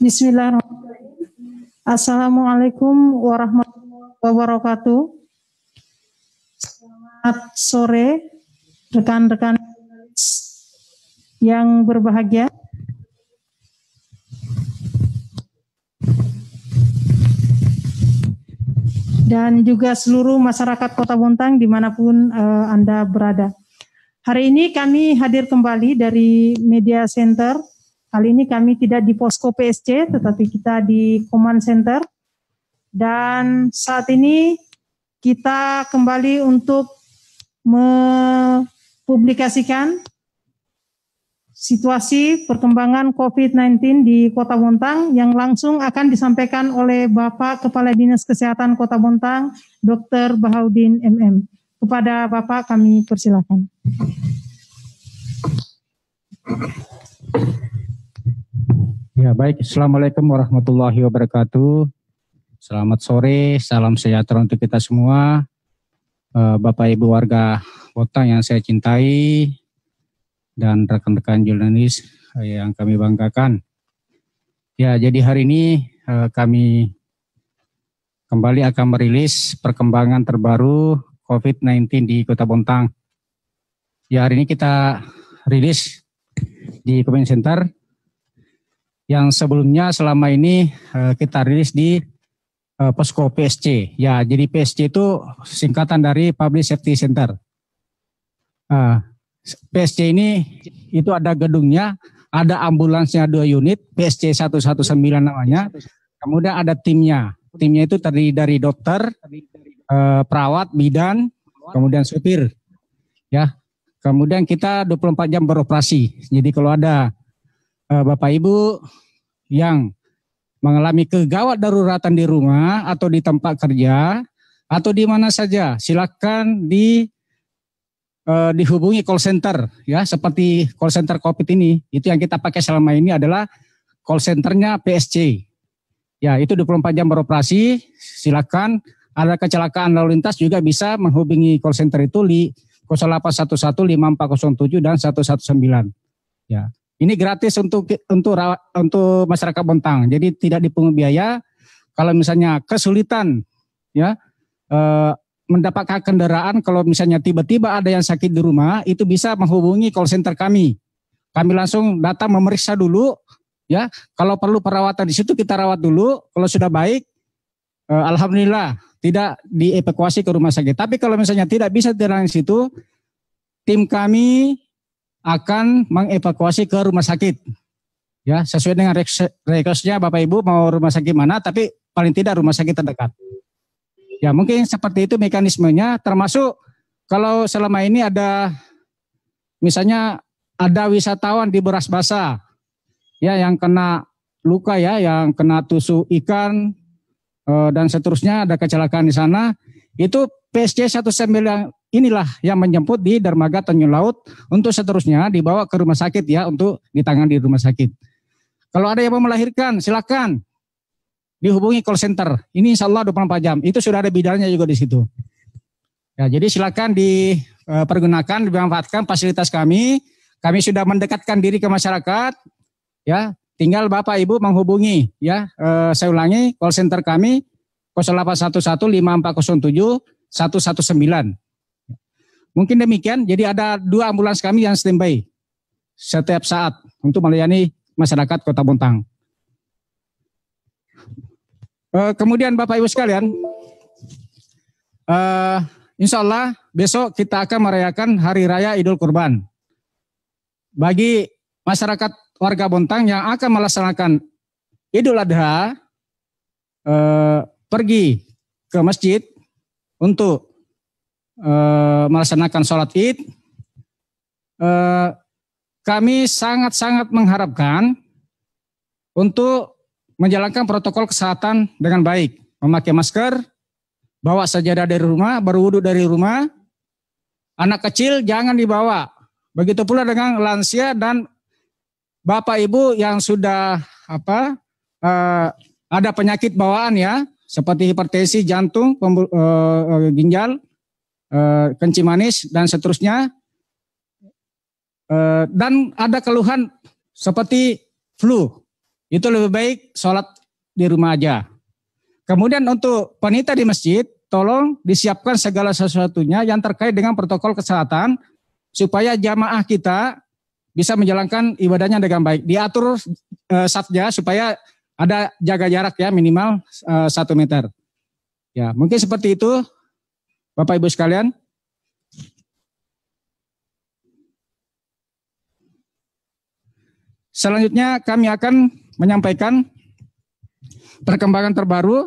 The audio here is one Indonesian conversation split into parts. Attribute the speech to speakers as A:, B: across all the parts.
A: Bismillahirrahmanirrahim. Assalamualaikum warahmatullahi wabarakatuh. Selamat sore rekan-rekan yang berbahagia. Dan juga seluruh masyarakat Kota Bontang dimanapun Anda berada. Hari ini kami hadir kembali dari Media Center. Kali ini kami tidak di Posko PSC, tetapi kita di Command Center. Dan saat ini kita kembali untuk mempublikasikan situasi perkembangan COVID-19 di Kota Bontang yang langsung akan disampaikan oleh Bapak Kepala Dinas Kesehatan Kota Bontang, Dr. Bahaudin MM. Kepada Bapak kami persilakan.
B: Ya baik, Assalamualaikum warahmatullahi wabarakatuh. Selamat sore, salam sejahtera untuk kita semua. Bapak Ibu warga Bontang yang saya cintai dan rekan-rekan jurnalis yang kami banggakan. Ya, jadi hari ini kami kembali akan merilis perkembangan terbaru COVID-19 di Kota Bontang. Ya, hari ini kita rilis di Command Center yang sebelumnya selama ini kita rilis di Posko PSC. Ya, jadi PSC itu singkatan dari Public Safety Center. PSC ini itu ada gedungnya, ada ambulansnya 2 unit, PSC 119 namanya. Kemudian ada timnya. Timnya itu terdiri dari dokter, perawat, bidan, kemudian supir. Ya. Kemudian kita 24 jam beroperasi. Jadi kalau ada Bapak Ibu yang mengalami kegawat daruratan di rumah atau di tempat kerja atau di mana saja, silakan dihubungi call center ya, seperti call center COVID ini. Itu yang kita pakai selama ini adalah call centernya PSC. Ya, itu 24 jam beroperasi. Silakan, ada kecelakaan lalu lintas juga bisa menghubungi call center itu di 0811 5407 dan 119. Ya. Ini gratis untuk masyarakat Bontang. Jadi tidak dipungut biaya. Kalau misalnya kesulitan ya mendapatkan kendaraan, kalau misalnya tiba-tiba ada yang sakit di rumah, itu bisa menghubungi call center kami. Kami langsung datang memeriksa dulu, ya. Kalau perlu perawatan di situ kita rawat dulu. Kalau sudah baik, alhamdulillah tidak dievakuasi ke rumah sakit. Tapi kalau misalnya tidak bisa di situ, tim kami akan mengevakuasi ke rumah sakit. Ya, sesuai dengan request-nya Bapak Ibu mau rumah sakit mana, tapi paling tidak rumah sakit terdekat. Ya, mungkin seperti itu mekanismenya, termasuk kalau selama ini ada misalnya ada wisatawan di Beras Basah ya yang kena luka ya, yang kena tusuk ikan dan seterusnya, ada kecelakaan di sana, itu PSC 119 inilah yang menjemput di dermaga Tanjung Laut untuk seterusnya dibawa ke rumah sakit ya, untuk ditangani di rumah sakit. Kalau ada yang mau melahirkan silakan dihubungi call center. Ini insya Allah 24 jam. Itu sudah ada bidannya juga di situ. Ya, jadi silakan dipergunakan, dimanfaatkan fasilitas kami. Kami sudah mendekatkan diri ke masyarakat. Ya, tinggal Bapak Ibu menghubungi ya. Saya ulangi, call center kami 0811 5407 119. Mungkin demikian. Jadi ada 2 ambulans kami yang standby setiap saat untuk melayani masyarakat Kota Bontang. Kemudian Bapak Ibu sekalian, insya Allah besok kita akan merayakan Hari Raya Idul Kurban. Bagi masyarakat warga Bontang yang akan melaksanakan Idul Adha, pergi ke masjid untuk melaksanakan sholat id, kami sangat-sangat mengharapkan untuk menjalankan protokol kesehatan dengan baik, memakai masker, bawa sajadah dari rumah, berwudu dari rumah, anak kecil jangan dibawa, begitu pula dengan lansia dan Bapak Ibu yang sudah ada penyakit bawaan ya, seperti hipertensi, jantung, ginjal, kencing manis dan seterusnya. dan ada keluhan seperti flu, itu lebih baik sholat di rumah aja. Kemudian untuk panitia di masjid, tolong disiapkan segala sesuatunya yang terkait dengan protokol kesehatan supaya jamaah kita bisa menjalankan ibadahnya dengan baik. Diatur satgas supaya ada jaga jarak ya minimal 1 meter. Ya, mungkin seperti itu Bapak Ibu sekalian. Selanjutnya kami akan menyampaikan perkembangan terbaru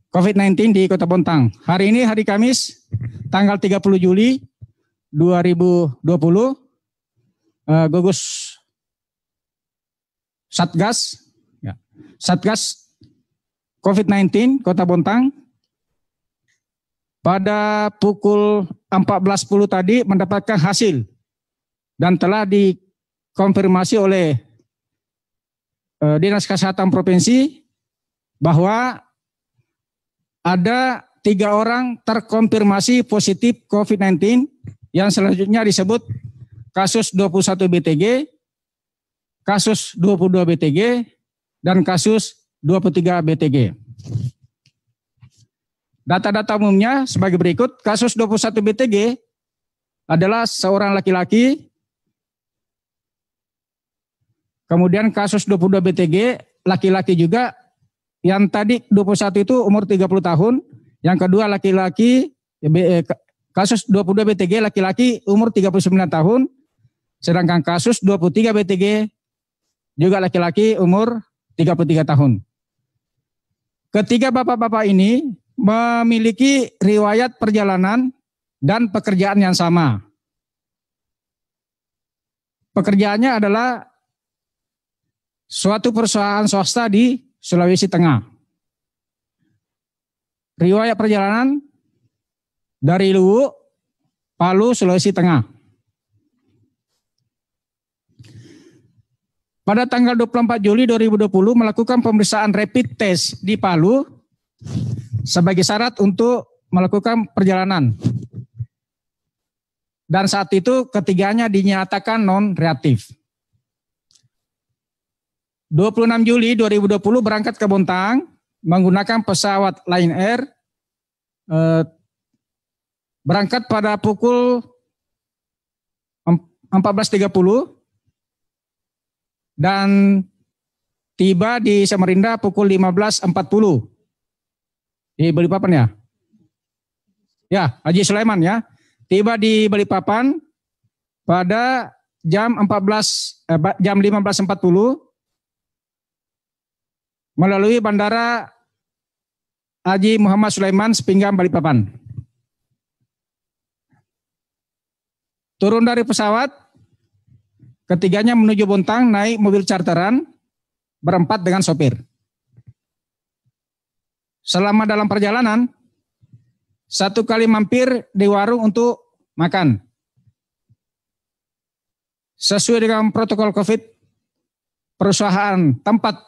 B: COVID-19 di Kota Bontang. Hari ini hari Kamis tanggal 30 Juli 2020 gugus Satgas COVID-19 Kota Bontang pada pukul 14.10 tadi mendapatkan hasil dan telah dikonfirmasi oleh Dinas Kesehatan Provinsi bahwa ada 3 orang terkonfirmasi positif COVID-19 yang selanjutnya disebut kasus 21 BTG, kasus 22 BTG, dan kasus 23 BTG. Data-data umumnya sebagai berikut. Kasus 21 BTG adalah seorang laki-laki. Kemudian kasus 22 BTG laki-laki juga. Yang tadi 21 itu umur 30 tahun. Yang kedua laki-laki, kasus 22 BTG laki-laki umur 39 tahun. Sedangkan kasus 23 BTG juga laki-laki umur 33 tahun. Ketiga bapak-bapak ini memiliki riwayat perjalanan dan pekerjaan yang sama. Pekerjaannya adalah suatu perusahaan swasta di Sulawesi Tengah. Riwayat perjalanan dari Luwu, Palu, Sulawesi Tengah. Pada tanggal 24 Juli 2020 melakukan pemeriksaan rapid test di Palu sebagai syarat untuk melakukan perjalanan. Dan saat itu ketiganya dinyatakan non-reaktif. 26 Juli 2020 berangkat ke Bontang menggunakan pesawat Lion Air. Berangkat pada pukul 14.30 dan tiba di Samarinda pukul 15.40. Di Balikpapan ya? Ya, Haji Sulaiman ya. Tiba di Balikpapan pada jam 15.40 melalui Bandara Haji Muhammad Sulaiman Sepinggan Balikpapan. Turun dari pesawat, ketiganya menuju Bontang naik mobil charteran berempat dengan sopir. Selama dalam perjalanan, satu kali mampir di warung untuk makan. Sesuai dengan protokol COVID, perusahaan tempat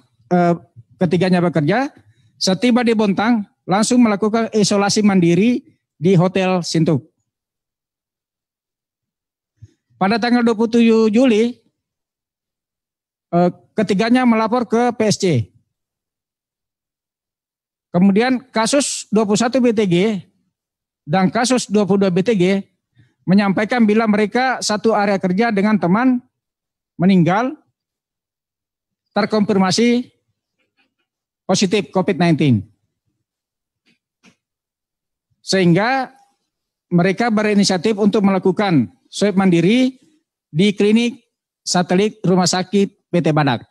B: ketiganya bekerja, setiba di Bontang langsung melakukan isolasi mandiri di Hotel Sintuk. Pada tanggal 27 Juli, ketiganya melapor ke PSC. Kemudian kasus 21 BTG dan kasus 22 BTG menyampaikan bila mereka satu area kerja dengan teman meninggal terkonfirmasi positif COVID-19. Sehingga mereka berinisiatif untuk melakukan swab mandiri di klinik satelit Rumah Sakit PT Badak.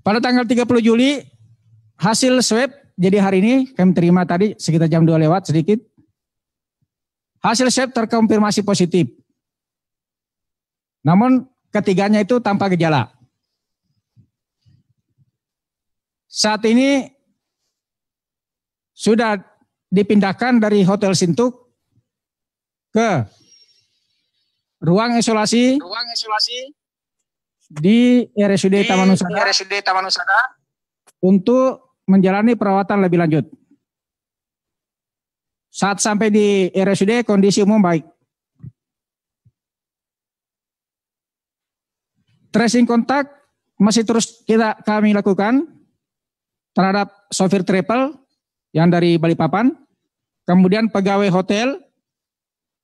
B: Pada tanggal 30 Juli, hasil swab, jadi hari ini kami terima tadi sekitar jam 2 lewat sedikit. Hasil swab terkonfirmasi positif. Namun ketiganya itu tanpa gejala. Saat ini sudah dipindahkan dari Hotel Sintuk ke ruang isolasi di RSUD Taman Nusantara untuk menjalani perawatan lebih lanjut. saat sampai di RSUD kondisi umum baik. Tracing kontak masih terus kami lakukan terhadap sopir travel yang dari Balikpapan, kemudian pegawai hotel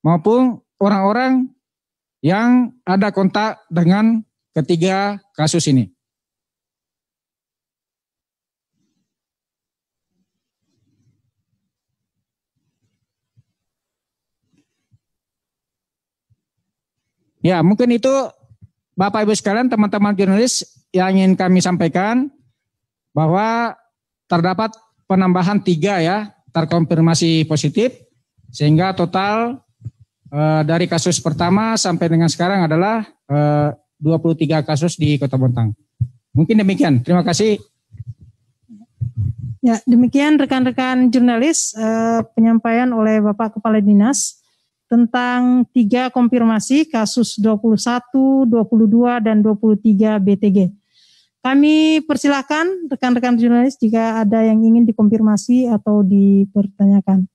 B: maupun orang-orang yang ada kontak dengan ketiga kasus ini. Ya, mungkin itu Bapak Ibu sekalian, teman-teman jurnalis yang ingin kami sampaikan bahwa terdapat penambahan 3 ya, terkonfirmasi positif, sehingga total dari kasus pertama sampai dengan sekarang adalah 23 kasus di Kota Bontang. Mungkin demikian, terima kasih.
A: Ya, demikian rekan-rekan jurnalis penyampaian oleh Bapak Kepala Dinas tentang 3 konfirmasi kasus 21, 22, dan 23 BTG. Kami persilahkan rekan-rekan jurnalis jika ada yang ingin dikonfirmasi atau dipertanyakan.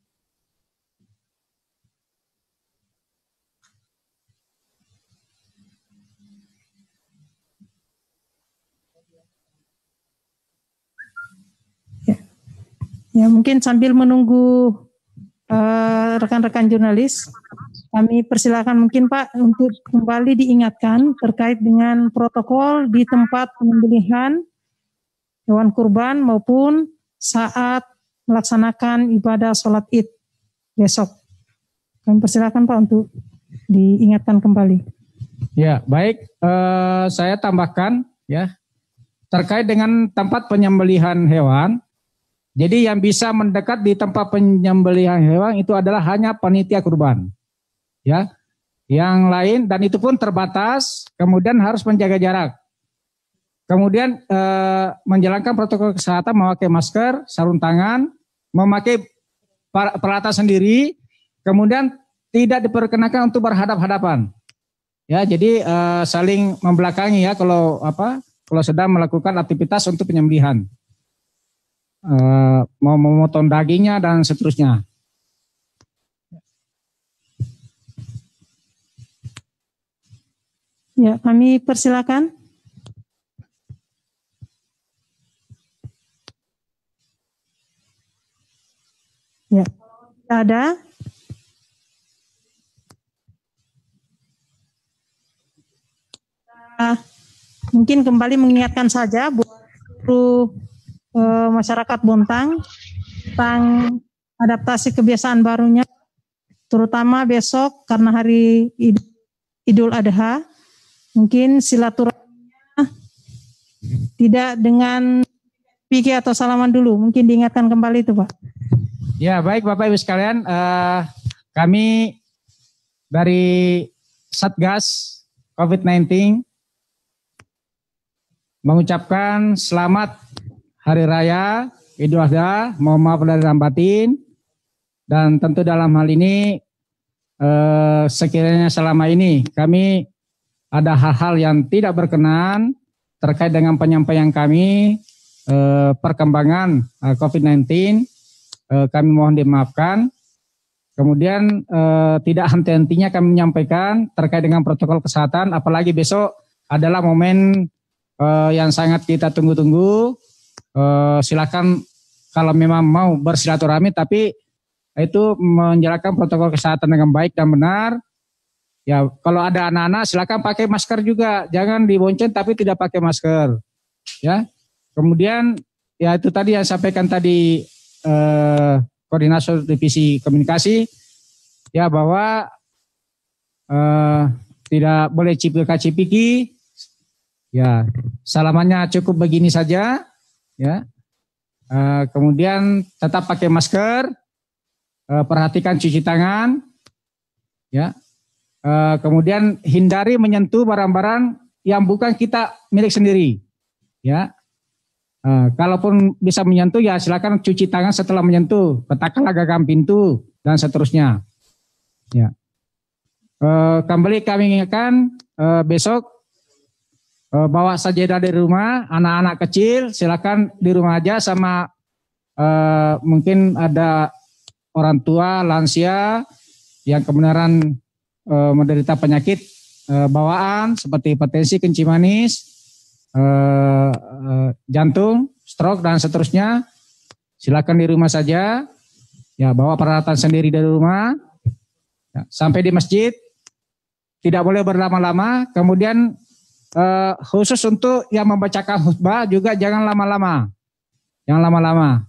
A: Ya, mungkin sambil menunggu rekan-rekan jurnalis, kami persilakan mungkin Pak untuk kembali diingatkan terkait dengan protokol di tempat penyembelihan hewan kurban maupun saat melaksanakan ibadah sholat Id besok. Kami persilakan Pak untuk diingatkan kembali.
B: Ya, baik. Saya tambahkan ya terkait dengan tempat penyembelihan hewan. Jadi yang bisa mendekat di tempat penyembelihan hewan itu adalah hanya panitia kurban. Ya. Yang lain dan itu pun terbatas, kemudian harus menjaga jarak. Kemudian menjalankan protokol kesehatan, memakai masker, sarung tangan, memakai peralatan sendiri, kemudian tidak diperkenakan untuk berhadap-hadapan. Ya, jadi saling membelakangi ya kalau sedang melakukan aktivitas untuk penyembelihan. Mau memotong dagingnya dan seterusnya.
A: Ya, kami persilakan. Ya, ada. Mungkin kembali mengingatkan saja buat seluruh masyarakat Bontang tentang adaptasi kebiasaan barunya, terutama besok karena hari Idul Adha, mungkin silaturahminya tidak dengan pikir atau salaman dulu, mungkin diingatkan kembali itu Pak.
B: Ya, baik Bapak Ibu sekalian, kami dari Satgas COVID-19 mengucapkan selamat Hari Raya Idul Adha, mohon maaf lahir dan batin, dan tentu dalam hal ini sekiranya selama ini kami ada hal-hal yang tidak berkenan terkait dengan penyampaian kami perkembangan COVID-19, kami mohon dimaafkan. Kemudian tidak henti-hentinya kami menyampaikan terkait dengan protokol kesehatan, apalagi besok adalah momen yang sangat kita tunggu-tunggu. Silakan kalau memang mau bersilaturahmi, tapi itu menjalankan protokol kesehatan dengan baik dan benar. Ya, kalau ada anak-anak silakan pakai masker juga, jangan dibonceng tapi tidak pakai masker. Ya, kemudian ya itu tadi yang sampaikan tadi koordinator divisi komunikasi, ya bahwa tidak boleh cipika-cipiki. Ya, salamannya cukup begini saja. Ya, kemudian tetap pakai masker, perhatikan cuci tangan, ya, kemudian hindari menyentuh barang-barang yang bukan kita milik sendiri, ya. Kalaupun bisa menyentuh ya silakan cuci tangan setelah menyentuh, letakkanlah gagang pintu dan seterusnya, ya. Kembali kami ingatkan besok. Bawa sajadah dari rumah, anak-anak kecil silakan di rumah aja sama mungkin ada orang tua, lansia yang kebenaran menderita penyakit bawaan seperti hipertensi, kencing manis, jantung, stroke dan seterusnya. Silakan di rumah saja. Ya, bawa peralatan sendiri dari rumah. Ya, sampai di masjid tidak boleh berlama-lama. Kemudian khusus untuk yang membacakan khutbah juga jangan lama-lama. Jangan lama-lama.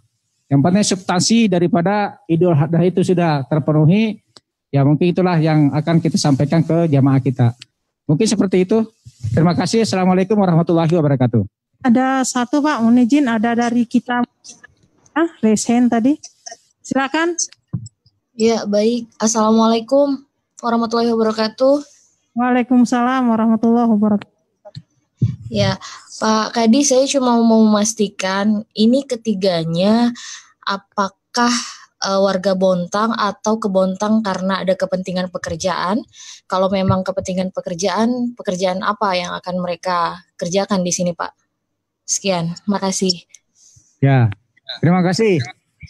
B: Yang penting substansi daripada Idul Adha itu sudah terpenuhi. Ya, mungkin itulah yang akan kita sampaikan ke jamaah kita. Mungkin seperti itu. Terima kasih. Assalamualaikum warahmatullahi wabarakatuh.
A: Ada satu Pak, mohon izin, ada dari kita Resen tadi. Silakan.
C: Ya, baik. Assalamualaikum warahmatullahi wabarakatuh.
A: Waalaikumsalam warahmatullahi wabarakatuh.
C: Ya, Pak Kadi, saya cuma mau memastikan ini ketiganya apakah warga Bontang atau ke Bontang karena ada kepentingan pekerjaan. Kalau memang kepentingan pekerjaan, pekerjaan apa yang akan mereka kerjakan di sini, Pak? Sekian, makasih.
B: Ya, terima kasih.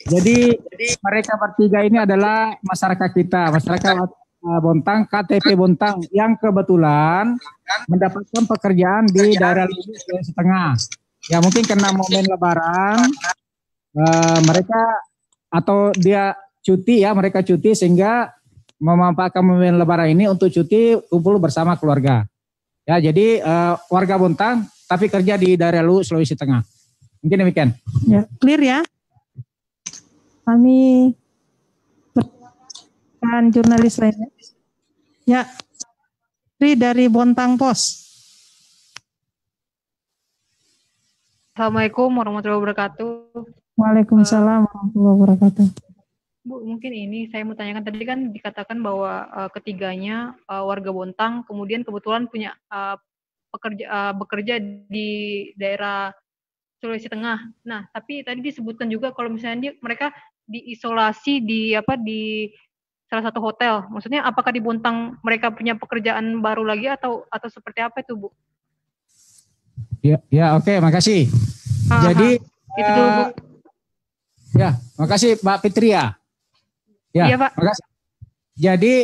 B: Jadi mereka bertiga ini adalah masyarakat kita, masyarakat Bontang, KTP Bontang yang kebetulan mendapatkan pekerjaan di daerah Sulawesi Tengah. Ya mungkin karena momen Lebaran mereka atau dia cuti ya, mereka cuti sehingga memanfaatkan momen Lebaran ini untuk cuti kumpul bersama keluarga. Ya jadi warga Bontang tapi kerja di daerah Sulawesi Tengah. Mungkin demikian.
A: Ya, clear ya. Kami persilakan jurnalis lainnya. Ya, dari Bontang Pos.
D: Assalamualaikum warahmatullahi wabarakatuh.
A: Waalaikumsalam warahmatullahi wabarakatuh.
D: Bu, mungkin ini saya mau tanyakan, tadi kan dikatakan bahwa ketiganya warga Bontang, kemudian kebetulan punya bekerja di daerah Sulawesi Tengah. Nah, tapi tadi disebutkan juga kalau misalnya mereka diisolasi di salah satu hotel. Maksudnya apakah di Bontang mereka punya pekerjaan baru lagi atau seperti apa itu, Bu?
B: Ya oke, makasih. Jadi
D: itu dulu, Bu.
B: Ya, makasih Mbak Fitri ya. Ya,
D: iya, Pak.
B: Makasih. Jadi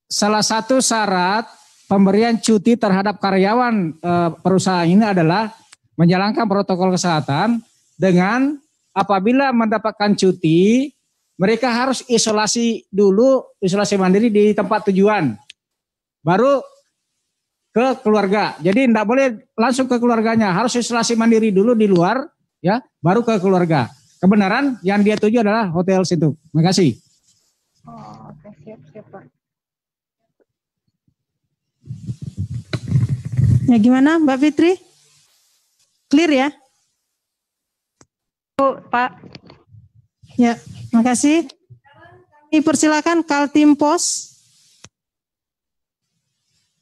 B: salah satu syarat pemberian cuti terhadap karyawan perusahaan ini adalah menjalankan protokol kesehatan dengan apabila mendapatkan cuti, mereka harus isolasi dulu, isolasi mandiri di tempat tujuan. Baru ke keluarga. Jadi tidak boleh langsung ke keluarganya, harus isolasi mandiri dulu di luar, ya, baru ke keluarga. Kebenaran yang dia tuju adalah hotel situ. Terima kasih.
D: Oh, oke, siap, Pak.
A: Ya gimana Mbak Fitri? Clear ya?
D: Pak.
A: Ya, makasih. Kami persilakan Kaltim Pos.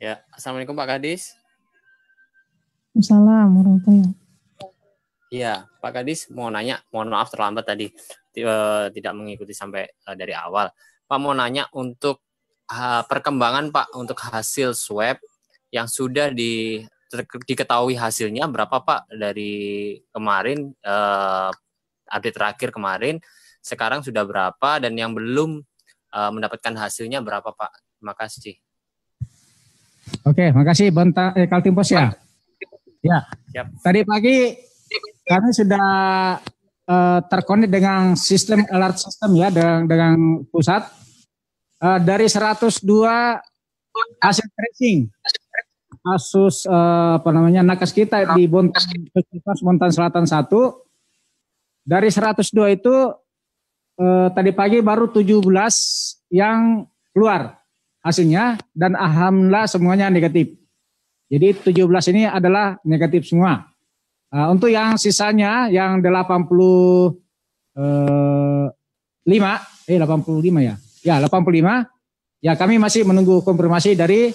E: Ya, Assalamualaikum Pak Kadis.
A: Assalamualaikum warahmatullahi wabarakatuh.
E: Iya, Pak Kadis mau nanya, mohon maaf terlambat tadi, tidak mengikuti sampai dari awal. Pak mau nanya untuk perkembangan Pak untuk hasil swab yang sudah diketahui hasilnya berapa Pak dari kemarin, update terakhir kemarin, sekarang sudah berapa dan yang belum mendapatkan hasilnya berapa Pak? Terima kasih.
B: Oke, makasih Kaltim Pos ya. Ya, siap. Tadi pagi kami sudah terkonek dengan sistem alert system ya dengan pusat dari 102 hasil tracing kasus nakes kita di Bontang Selatan 1. Dari 102 itu tadi pagi baru 17 yang keluar hasilnya dan alhamdulillah semuanya negatif. Jadi 17 ini adalah negatif semua. Untuk yang sisanya yang 85 ya. Ya, 85. Ya, kami masih menunggu konfirmasi dari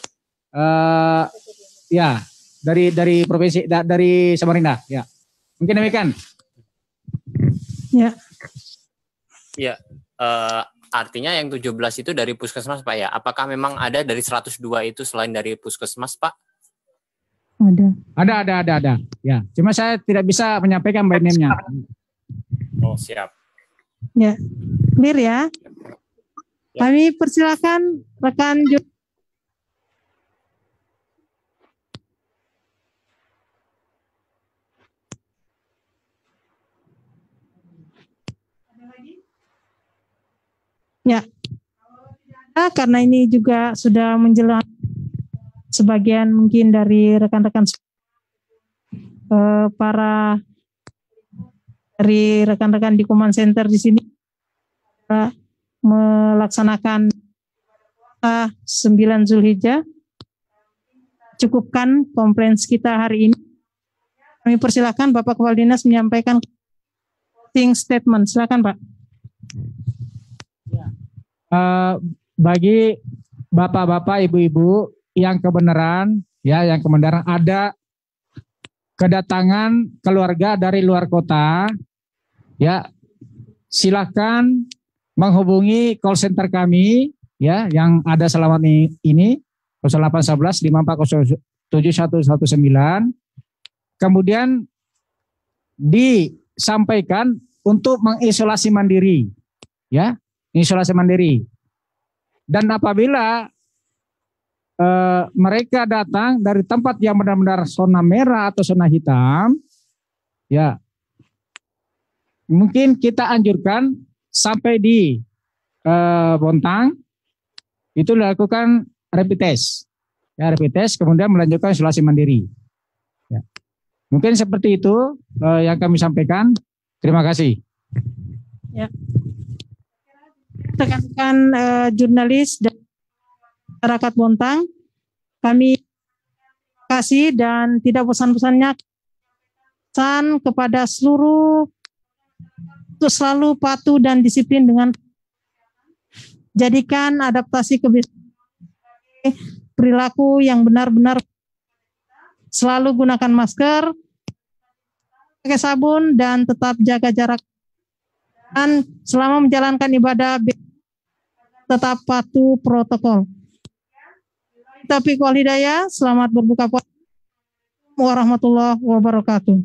B: dari provinsi dari Samarinda, ya. Mungkin demikian.
A: Ya.
E: Ya, artinya yang 17 itu dari puskesmas Pak ya. Apakah memang ada dari 102 itu selain dari puskesmas Pak?
B: Ada. Ya, cuma saya tidak bisa menyampaikan by name-nya.
E: Oh, siap.
A: Ya. Clear ya? Kami persilakan rekan ya. Karena ini juga sudah menjelang sebagian mungkin dari rekan-rekan para dari rekan-rekan di Command Center di sini melaksanakan 9 Zulhijjah. Cukupkan komplains kita hari ini. Kami persilakan Bapak Kepala Dinas menyampaikan closing statement. Silakan Pak.
B: Bagi bapak-bapak, ibu-ibu yang kebenaran ada kedatangan keluarga dari luar kota, ya silakan menghubungi call center kami ya yang ada selama ini 0811 5407 119. Kemudian disampaikan untuk mengisolasi mandiri, ya isolasi mandiri. Dan apabila mereka datang dari tempat yang benar-benar zona merah atau zona hitam, ya mungkin kita anjurkan sampai di Bontang itu dilakukan rapid test, ya rapid test, kemudian melanjutkan isolasi mandiri. Ya. Mungkin seperti itu yang kami sampaikan. Terima kasih.
A: Ya. Rekan-rekan jurnalis dan masyarakat Bontang, kami terima kasih dan tidak bosan-bosannya pesan kepada seluruh untuk selalu patuh dan disiplin dengan jadikan adaptasi kebiasaan perilaku yang benar-benar, selalu gunakan masker, pakai sabun dan tetap jaga jarak, dan selama menjalankan ibadah tetap patuh protokol. Taufiq wal hidayah, selamat berbuka puasa. Warahmatullahi wabarakatuh.